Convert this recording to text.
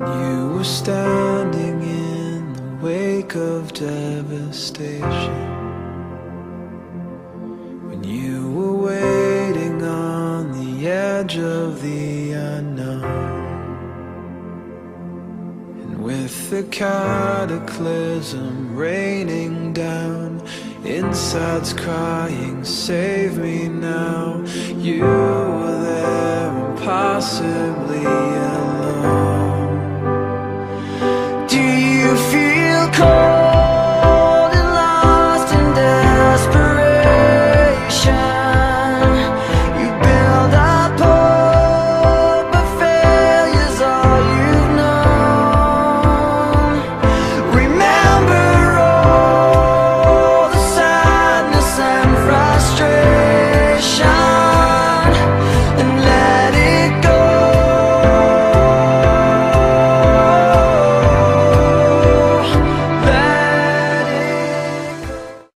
You were standing in the wake of devastation, when you were waiting on the edge of the unknown. And with the cataclysm raining down, inside's crying, save me now. You were there, impossibly